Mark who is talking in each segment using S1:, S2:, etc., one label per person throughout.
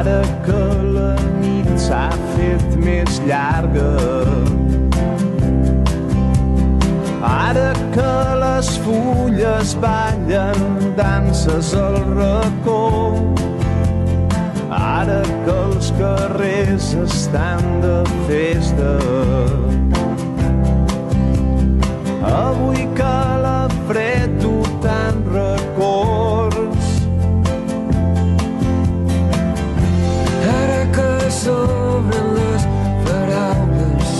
S1: Ara que la nit s'ha fet més llarga, ara que les fulles ballen danses al racó, ara que els carrers estan de festa, avui que la fred du tant records,
S2: ara que s'obren les paraules,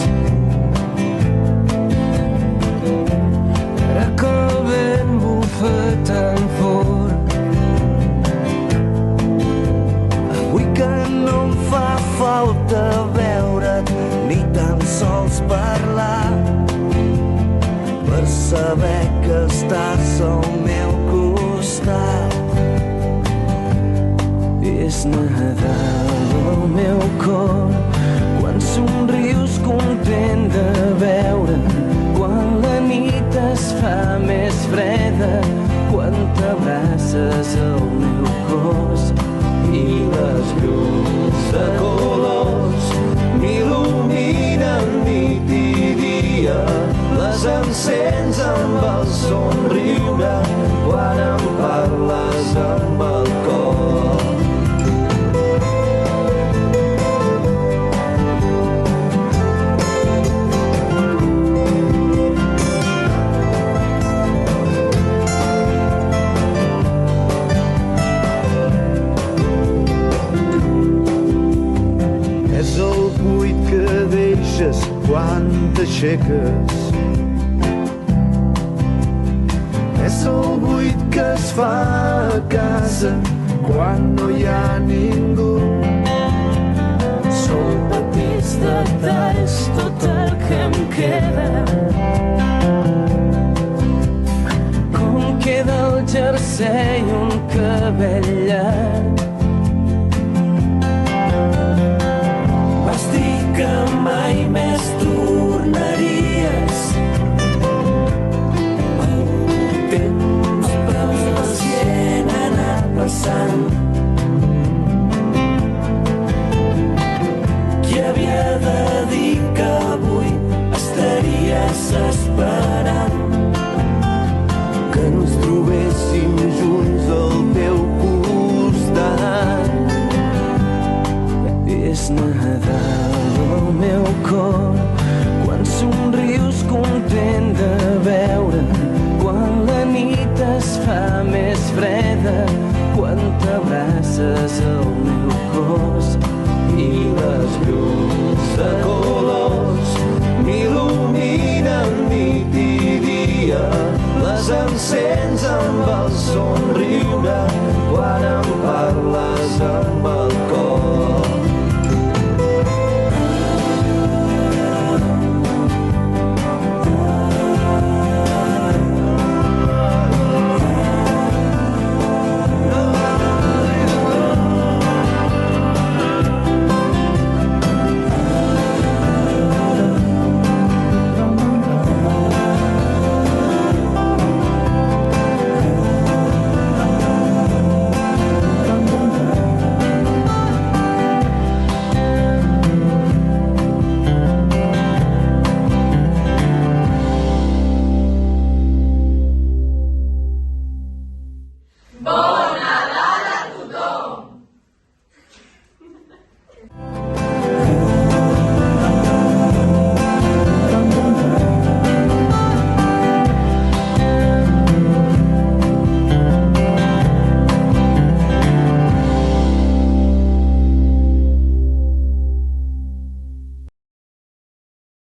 S2: ara que el vent bufa tan fort,
S3: avui que no em fa falta veure't ni tan sols parlar, per saber que estàs al meu costat.
S2: És Nadal al meu cor, quan somrius content de veure'm, quan la nit es fa més freda, quan t'abraces al meu cos i les llums de colors m'il·luminen nit i dia, les encens amb el somriure quan em parles amb el cor.
S1: és el buit que deixes quan t'aixeques, és el buit que es fa a casa quan no hi ha ningú.
S4: Són petits detalls tot el que em queda,
S2: Com queda el jersei i un cabell llarg,
S3: Vas dir que mai més tornaries, el temps pacient ha anat passant. Qui havia de dir que avui estaries esperant que ens trobéssim junts al teu costat?
S2: és Nadal al meu cor, quan somrius content de veure'm, quan la nit es fa més freda, quan t'abraces al meu cos i les llums de colors
S1: M'il·luminen nit i dia, les encens amb el somriure